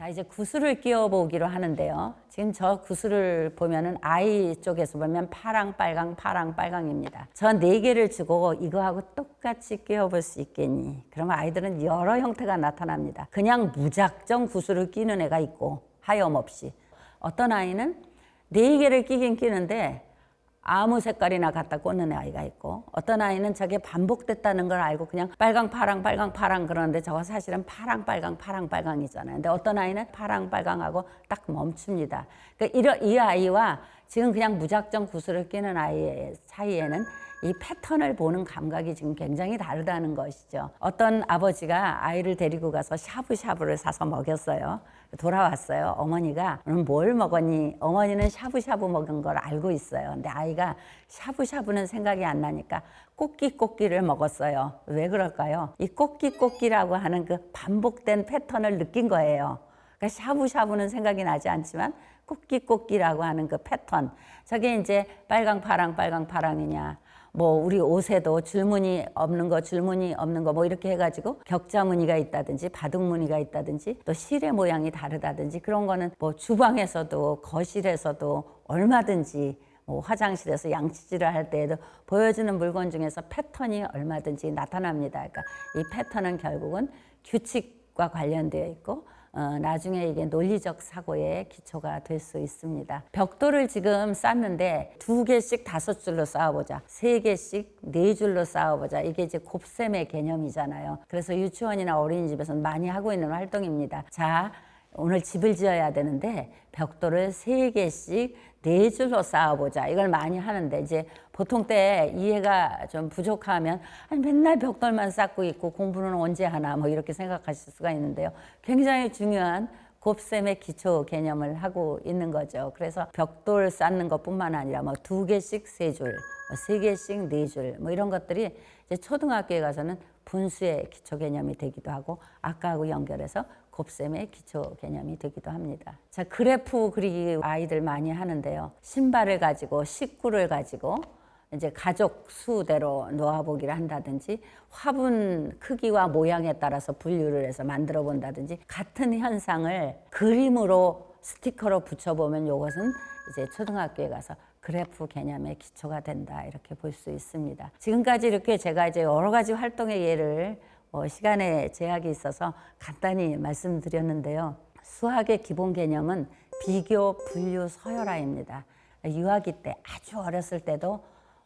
자, 이제 구슬을 끼워보기로 하는데요. 지금 저 구슬을 보면은 아이 쪽에서 보면 파랑, 빨강, 파랑, 빨강입니다. 저 네 개를 주고 이거하고 똑같이 끼워볼 수 있겠니? 그러면 아이들은 여러 형태가 나타납니다. 그냥 무작정 구슬을 끼는 애가 있고 하염없이. 어떤 아이는 네 개를 끼긴 끼는데 아무 색깔이나 갖다 꽂는 아이가 있고, 어떤 아이는 저게 반복됐다는 걸 알고 그냥 빨강 파랑 빨강 파랑 그러는데 저거 사실은 파랑 빨강 파랑 빨강이잖아요. 근데 어떤 아이는 파랑 빨강하고 딱 멈춥니다. 그러니까 이 아이와 지금 그냥 무작정 구슬을 끼는 아이의 차이에는 이 패턴을 보는 감각이 지금 굉장히 다르다는 것이죠. 어떤 아버지가 아이를 데리고 가서 샤브샤브를 사서 먹였어요. 돌아왔어요. 어머니가 오늘 뭘 먹었니? 어머니는 샤브샤브 먹은 걸 알고 있어요. 근데 아이가 샤브샤브는 생각이 안 나니까 꼬끼꼬끼를 먹었어요. 왜 그럴까요? 이 꼬끼꼬끼라고 하는 그 반복된 패턴을 느낀 거예요. 그러니까 샤브샤브는 생각이 나지 않지만 꼬끼꼬끼라고 하는 그 패턴, 저게 이제 빨강 파랑 빨강 파랑이냐, 뭐 우리 옷에도 줄무늬 없는 거 줄무늬 없는 거 뭐 이렇게 해가지고 격자 무늬가 있다든지 바둑 무늬가 있다든지 또 실의 모양이 다르다든지 그런 거는 뭐 주방에서도 거실에서도 얼마든지 뭐 화장실에서 양치질을 할 때에도 보여주는 물건 중에서 패턴이 얼마든지 나타납니다. 그러니까 이 패턴은 결국은 규칙과 관련되어 있고 나중에 이게 논리적 사고의 기초가 될 수 있습니다. 벽돌을 지금 쌓는데 2개씩 5줄로 쌓아보자, 3개씩 4줄로 쌓아보자. 이게 이제 곱셈의 개념이잖아요. 그래서 유치원이나 어린이집에서는 많이 하고 있는 활동입니다. 자, 오늘 집을 지어야 되는데 벽돌을 3개씩 4줄로 쌓아보자. 이걸 많이 하는데 이제 보통 때 이해가 좀 부족하면 아니 맨날 벽돌만 쌓고 있고 공부는 언제 하나 뭐 이렇게 생각하실 수가 있는데요. 굉장히 중요한 곱셈의 기초 개념을 하고 있는 거죠. 그래서 벽돌 쌓는 것뿐만 아니라 뭐 2개씩 3줄, 뭐 3개씩 4줄 뭐 이런 것들이 이제 초등학교에 가서는 분수의 기초 개념이 되기도 하고 아까하고 연결해서 곱셈의 기초 개념이 되기도 합니다. 자, 그래프 그리기 아이들 많이 하는데요. 신발을 가지고 식구를 가지고 이제 가족 수대로 놓아보기를 한다든지 화분 크기와 모양에 따라서 분류를 해서 만들어 본다든지 같은 현상을 그림으로 스티커로 붙여보면 이것은 이제 초등학교에 가서 그래프 개념의 기초가 된다 이렇게 볼 수 있습니다. 지금까지 이렇게 제가 이제 여러 가지 활동의 예를 시간에 제약이 있어서 간단히 말씀드렸는데요. 수학의 기본 개념은 비교, 분류, 서열화입니다. 유아기 때 아주 어렸을 때도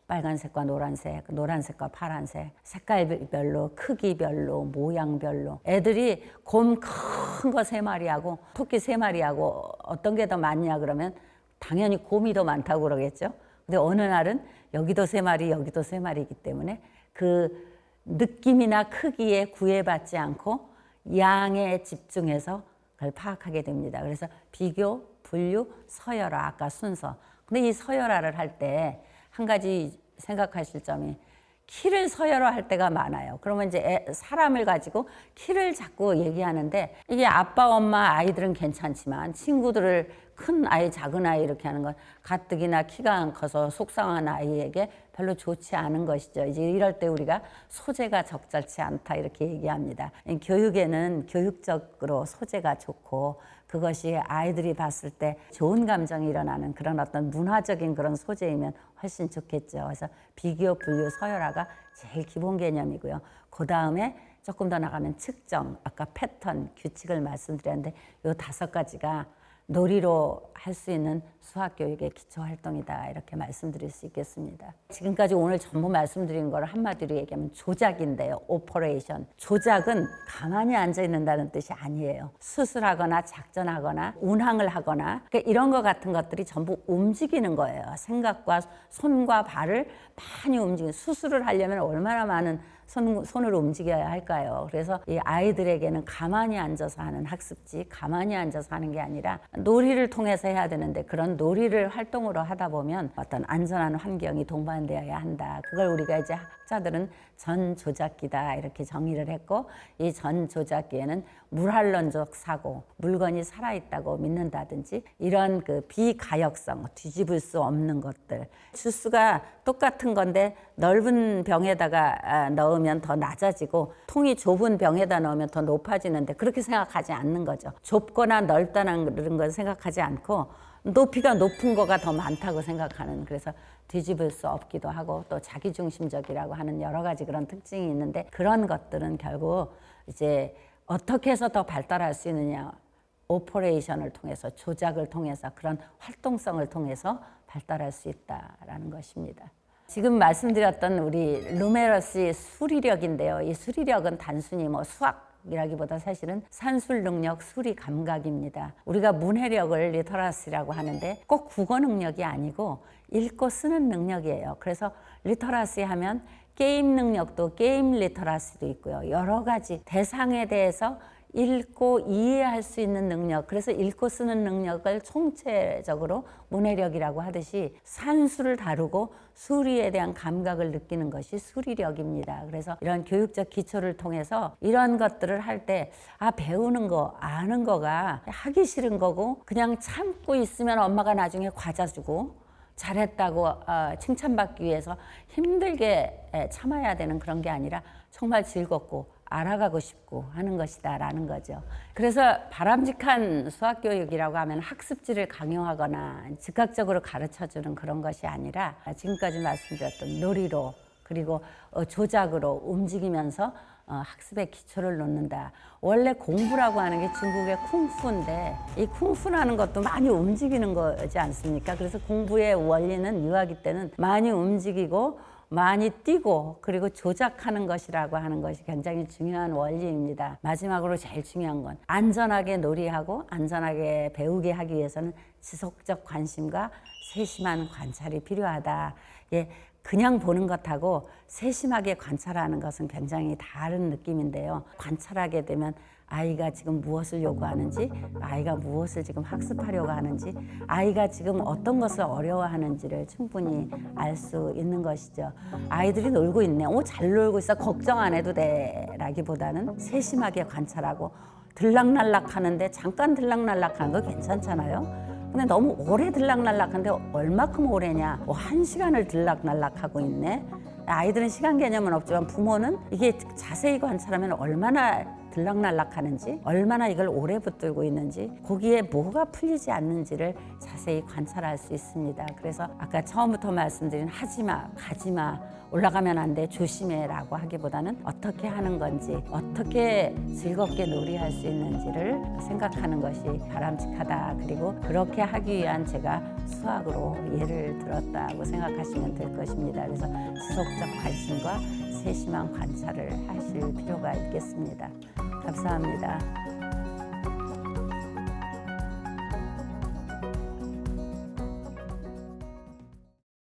빨간색과 노란색, 노란색과 파란색, 색깔별로, 크기별로, 모양별로 애들이 곰 큰 거 3마리하고 토끼 3마리하고 어떤 게 더 많냐 그러면 당연히 곰이 더 많다고 그러겠죠. 근데 어느 날은 여기도 3마리, 여기도 3마리이기 때문에 그 느낌이나 크기에 구애받지 않고 양에 집중해서 그걸 파악하게 됩니다. 그래서 비교, 분류, 서열화, 아까 순서. 근데 이 서열화를 할 때 한 가지 생각하실 점이 키를 서열화할 때가 많아요. 그러면 이제 사람을 가지고 키를 자꾸 얘기하는데 이게 아빠, 엄마, 아이들은 괜찮지만 친구들을 큰 아이, 작은 아이 이렇게 하는 건 가뜩이나 키가 안 커서 속상한 아이에게 별로 좋지 않은 것이죠. 이제 이럴 때 우리가 소재가 적절치 않다 이렇게 얘기합니다. 교육에는 교육적으로 소재가 좋고 그것이 아이들이 봤을 때 좋은 감정이 일어나는 그런 어떤 문화적인 그런 소재이면 훨씬 좋겠죠. 그래서 비교, 분류, 서열화가 제일 기본 개념이고요. 그 다음에 조금 더 나가면 측정, 아까 패턴, 규칙을 말씀드렸는데 이 5가지가 놀이로 할 수 있는 수학교육의 기초활동이다 이렇게 말씀드릴 수 있겠습니다. 지금까지 오늘 전부 말씀드린 걸 한마디로 얘기하면 조작인데요. 오퍼레이션. 조작은 가만히 앉아 있는다는 뜻이 아니에요. 수술하거나 작전하거나 운항을 하거나 그러니까 이런 것 같은 것들이 전부 움직이는 거예요. 생각과 손과 발을 많이 움직이는 수술을 하려면 얼마나 많은 손을 움직여야 할까요? 그래서 이 아이들에게는 가만히 앉아서 하는 학습지, 가만히 앉아서 하는 게 아니라 놀이를 통해서 해야 되는데 그런 놀이를 활동으로 하다 보면 어떤 안전한 환경이 동반되어야 한다. 그걸 우리가 이제 학자들은 전조작기다 이렇게 정의를 했고 이 전조작기에는 물환론적 사고, 물건이 살아있다고 믿는다든지 이런 그 비가역성, 뒤집을 수 없는 것들. 주스가 똑같은 건데 넓은 병에다가 넣으면 더 낮아지고 통이 좁은 병에다 넣으면 더 높아지는데 그렇게 생각하지 않는 거죠. 좁거나 넓다는 그런 걸 생각하지 않고 높이가 높은 거가 더 많다고 생각하는, 그래서 뒤집을 수 없기도 하고 또 자기중심적이라고 하는 여러 가지 그런 특징이 있는데, 그런 것들은 결국 이제 어떻게 해서 더 발달할 수 있느냐, 오퍼레이션을 통해서, 조작을 통해서, 그런 활동성을 통해서 발달할 수 있다라는 것입니다. 지금 말씀드렸던 우리 루메러스의 수리력인데요. 이 수리력은 단순히 뭐 수학이라기보다 사실은 산술 능력, 수리 감각입니다. 우리가 문해력을 리터러시라고 하는데 꼭 국어 능력이 아니고 읽고 쓰는 능력이에요. 그래서 리터러시 하면 게임 능력도 게임 리터러시도 있고요. 여러 가지 대상에 대해서 읽고 이해할 수 있는 능력, 그래서 읽고 쓰는 능력을 총체적으로 문해력이라고 하듯이 산수를 다루고 수리에 대한 감각을 느끼는 것이 수리력입니다. 그래서 이런 교육적 기초를 통해서 이런 것들을 할 때 배우는 거, 아는 거가 하기 싫은 거고 그냥 참고 있으면 엄마가 나중에 과자 주고 잘했다고 칭찬받기 위해서 힘들게 참아야 되는 그런 게 아니라 정말 즐겁고 알아가고 싶고 하는 것이다 라는 거죠. 그래서 바람직한 수학교육이라고 하면 학습지를 강요하거나 즉각적으로 가르쳐주는 그런 것이 아니라 지금까지 말씀드렸던 놀이로, 그리고 조작으로 움직이면서 학습의 기초를 놓는다. 원래 공부라고 하는 게 중국의 쿵푸인데 이 쿵푸라는 것도 많이 움직이는 거지 않습니까? 그래서 공부의 원리는 유아기 때는 많이 움직이고 많이 뛰고 그리고 조작하는 것이라고 하는 것이 굉장히 중요한 원리입니다. 마지막으로 제일 중요한 건 안전하게 놀이하고 안전하게 배우게 하기 위해서는 지속적 관심과 세심한 관찰이 필요하다. 그냥 보는 것하고 세심하게 관찰하는 것은 굉장히 다른 느낌인데요. 관찰하게 되면 아이가 지금 무엇을 요구하는지, 아이가 무엇을 지금 학습하려고 하는지, 아이가 지금 어떤 것을 어려워하는지를 충분히 알 수 있는 것이죠. 아이들이 놀고 있네, 잘 놀고 있어, 걱정 안 해도 돼 라기보다는 세심하게 관찰하고, 들락날락 하는데 잠깐 들락날락 하는 거 괜찮잖아요. 근데 너무 오래 들락날락한데 얼마큼 오래냐, 1시간을 들락날락하고 있네. 아이들은 시간 개념은 없지만 부모는 이게 자세히 관찰하면 얼마나 들락날락하는지, 얼마나 이걸 오래 붙들고 있는지, 거기에 뭐가 풀리지 않는지를 자세히 관찰할 수 있습니다. 그래서 아까 처음부터 말씀드린 하지마, 가지마, 올라가면 안 돼, 조심해 라고 하기보다는 어떻게 하는 건지, 어떻게 즐겁게 놀이할 수 있는지를 생각하는 것이 바람직하다. 그리고 그렇게 하기 위한 제가 수학으로 예를 들었다고 생각하시면 될 것입니다. 그래서 지속적 관심과 세심한 관찰을 하실 필요가 있겠습니다. 감사합니다.